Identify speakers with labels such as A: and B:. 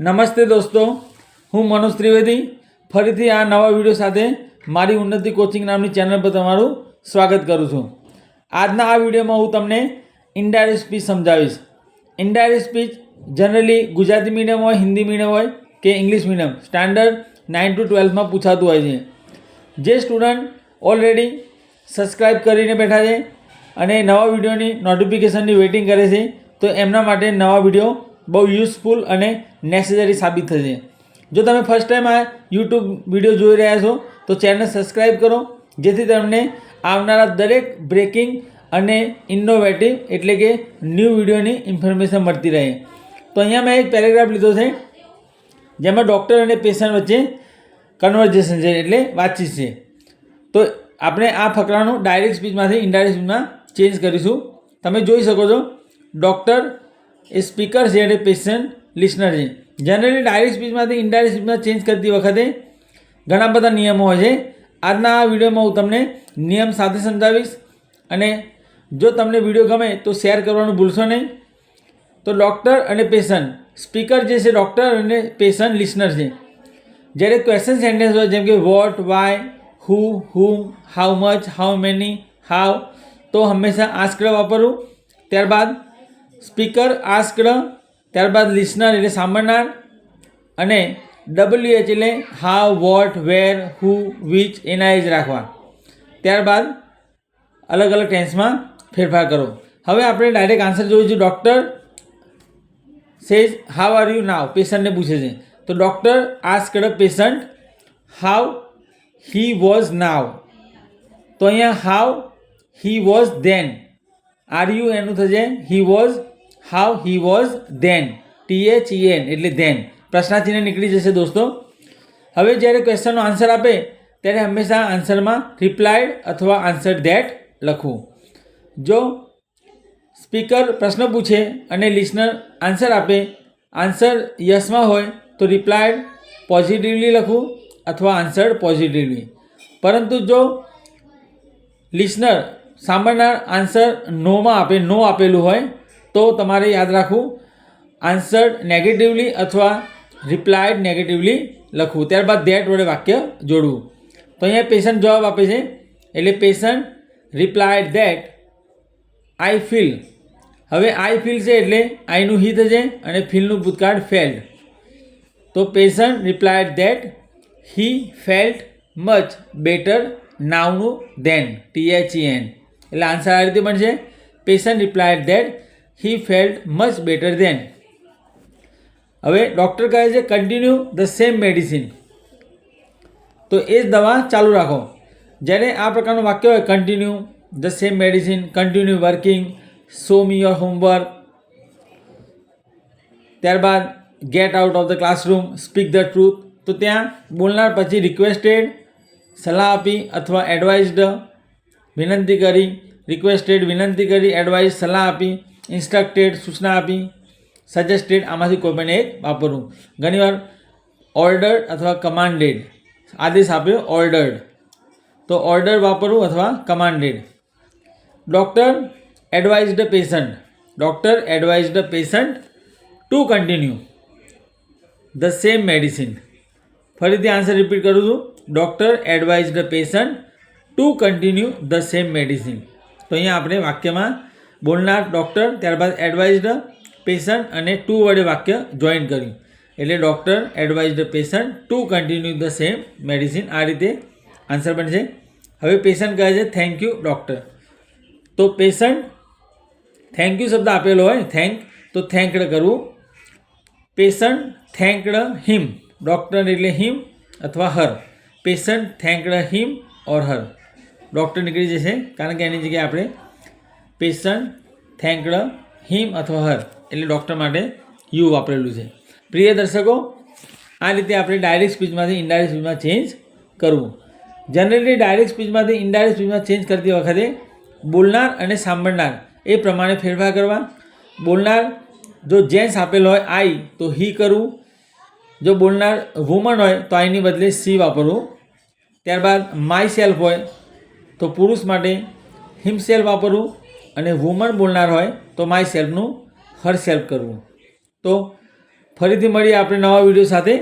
A: નમસ્તે દોસ્તો, હું મનોજ ત્રિવેદી ફરીથી આ નવા વિડીયો સાથે મારી ઉન્નતિ કોચિંગ નામની ચેનલ પર તમારું સ્વાગત કરું છું। આજના આ વિડીયોમાં હું તમને ઇનડાયરેક્ટ સ્પીચ સમજાવીશ। Indirect speech generally Gujarati medium હોય, હિન્દી મીડિયમ હોય કે ઇંગ્લિશ મીડિયમ સ્ટાન્ડર્ડ 9 to 12માં પૂછાતું હોય છે। જે સ્ટુડન્ટ ઓલરેડી સબસ્ક્રાઈબ કરીને બેઠા છે અને નવા વિડીયોની નોટિફિકેશનની વેઇટિંગ કરે છે તો એમના માટે નવા વિડીયો બહુ યુઝફુલ અને નેસેસરી સાબિત થશે। જો તમે ફર્સ્ટ ટાઈમ આ યુટ્યુબ વિડીયો જોઈ રહ્યા છો તો ચેનલ સબસ્ક્રાઈબ કરો, જેથી તમને આવનારા દરેક બ્રેકિંગ અને ઇનોવેટિવ એટલે કે ન્યૂ વિડીયોની ઇન્ફોર્મેશન મળતી રહે। તો અહીંયા મેં એક પેરેગ્રાફ લીધો છે જેમાં ડૉક્ટર અને પેશન્ટ વચ્ચે કન્વર્ઝેશન છે એટલે વાતચીત છે। તો આપણે આ ફકરાનું ડાયરેક્ટ સ્પીચમાંથી ઇનડાયરેક્ટ સ્પીચમાં ચેન્જ કરીશું। તમે જોઈ શકો છો ડૉક્ટર એ સ્પીકર છે અને પેશન્ટ લિસનર છે। જનરલી ડાયરેક્ટ સ્પીચમાંથી ઇનડાયરેક્ટ સ્પીચમાં ચેન્જ કરતી વખતે ઘણા બધા નિયમો હોય છે। આજના આ વિડીયોમાં હું તમને નિયમ સાથે સમજાવીશ અને જો તમને વિડીયો ગમે તો શેર કરવાનું ભૂલશો નહીં। તો ડૉક્ટર અને પેશન્ટ, સ્પીકર જે છે ડૉક્ટર અને પેશન્ટ લિસનર છે। જ્યારે ક્વેશ્ચન સેન્ટેન્સ હોય જેમ કે what, why, who, whom, how much, how many, how, તો હંમેશા આસ્કડ વાપરવું। ત્યારબાદ સ્પીકર આસ્કડ, ત્યારબાદ લિસનર એટલે સાંભળનાર અને WH એટલે how, what, where, who, which એના જ રાખવા। ત્યારબાદ અલગ અલગ ટેન્સમાં ફેરફાર કરો। હવે આપણે ડાયરેક્ટ આન્સર જોઈએ છે। Doctor says how are you now, પેશન્ટને પૂછે છે તો doctor asked patient how he was now. તો અહીંયા how he was then, are you એનું થશે he was, how he was then, THEN એટલે ધેન, પ્રશ્નાચિહ્ન નીકળી જશે દોસ્તો। હવે જ્યારે ક્વેશ્ચનનો આન્સર આપે ત્યારે હંમેશા આન્સરમાં રિપ્લાયડ અથવા આન્સર ધેટ લખવું। જો સ્પીકર પ્રશ્ન પૂછે અને લિસનર આન્સર આપે, આન્સર યસમાં હોય તો રિપ્લાયડ પોઝિટિવલી લખવું અથવા આન્સર પોઝિટિવલી। પરંતુ જો લિસનર સાંભળનાર આન્સર નોમાં આપે, નો આપેલું હોય તો તમારે યાદ રાખવું આન્સર નેગેટિવલી અથવા રિપ્લાયડ નેગેટિવલી લખવું। ત્યારબાદ ધેટ વડે વાક્ય જોડવું। તો અહીંયા પેશન્ટ જવાબ આપે છે એટલે patient replied that I feel. હવે આઈ ફીલ છે એટલે આઈનું હી થશે અને ફીલનું ભૂતકાળ ફેલ્ડ। તો patient replied that he felt much better નાવનું ધેન, THEN એટલે આન્સર આ રીતે બનશે patient replied that he felt much better then. હવે ડૉક્ટર કહે છે કન્ટિન્યુ ધ સેમ મેડિસિન, તો એ જ દવા ચાલુ રાખો। જ્યારે આ પ્રકારનું વાક્ય હોય continue the same medicine, continue working, show me your homework, ત્યારબાદ get out of the classroom, speak the truth, તો ત્યાં બોલનાર પછી રિક્વેસ્ટેડ સલાહ આપી અથવા એડવાઇઝડ વિનંતી કરી, રિક્વેસ્ટેડ વિનંતી કરી, એડવાઇઝ સલાહ આપી, ઇન્સ્ટ્રક્ટેડ સૂચના આપી, સજેસ્ટેડ આમાંથી કોઈ પણ એક વાપરવું। ઘણીવાર ઓર્ડર્ડ અથવા કમાન્ડેડ આદેશ આપ્યો ઓર્ડર્ડ, તો ઓર્ડર વાપરવું અથવા commanded. Doctor advised patient, doctor advised patient to continue the same medicine. ફરીથી આન્સર રિપીટ કરું છું, doctor advised patient to continue the same medicine. તો અહીંયા આપણે વાક્યમાં બોલનાર ડૉક્ટર, ત્યારબાદ એડવાઇઝડ પેશન્ટ અને ટુ વડે વાક્ય જોઈન કર્યું એટલે doctor advised patient to continue the same medicine, આ રીતે આન્સર બનશે। હવે પેશન્ટ કહે છે થેન્ક યુ ડૉક્ટર, તો પેશન્ટ થેન્ક યુ શબ્દ આપેલો હોય થેન્ક, તો થેન્કડ કરવું। પેશન્ટ થેન્કડ હિમ, ડૉક્ટર એટલે હિમ અથવા હર, પેશન્ટ થેન્કડ હિમ ઓર હર, ડૉક્ટર નીકળી જશે કારણ કે એની જગ્યાએ આપણે પેશન્ટ થેન્કડ હિમ અથવા હર એટલે ડૉક્ટર માટે યુ વાપરેલું છે। પ્રિય દર્શકો, આ રીતે આપણે ડાયરેક્ટ સ્પીચમાંથી ઇનડાયરેક્ટ સ્પીચમાં ચેન્જ કરવું। જનરલી ડાયરેક્ટ સ્પીચમાંથી ઇનડાયરેક્ટ સ્પીચમાં ચેન્જ કરતી વખતે બોલનાર અને સાંભળનાર એ પ્રમાણે ફેરફાર કરવા। બોલનાર જો જેન્ટ્સ આપેલો હોય આઈ તો હી કરવું, જો બોલનાર વુમન હોય તો આઈની બદલે સી વાપરવું। ત્યારબાદ માય સેલ્ફ હોય તો પુરુષ માટે હિમસેલ્ફ વાપરવું અને વુમન બોલનાર હોય તો માય સેલ્ફનું હર સેલ્ફ કરવું। તો ફરીથી મળીએ આપણે નવા વિડીયો સાથે.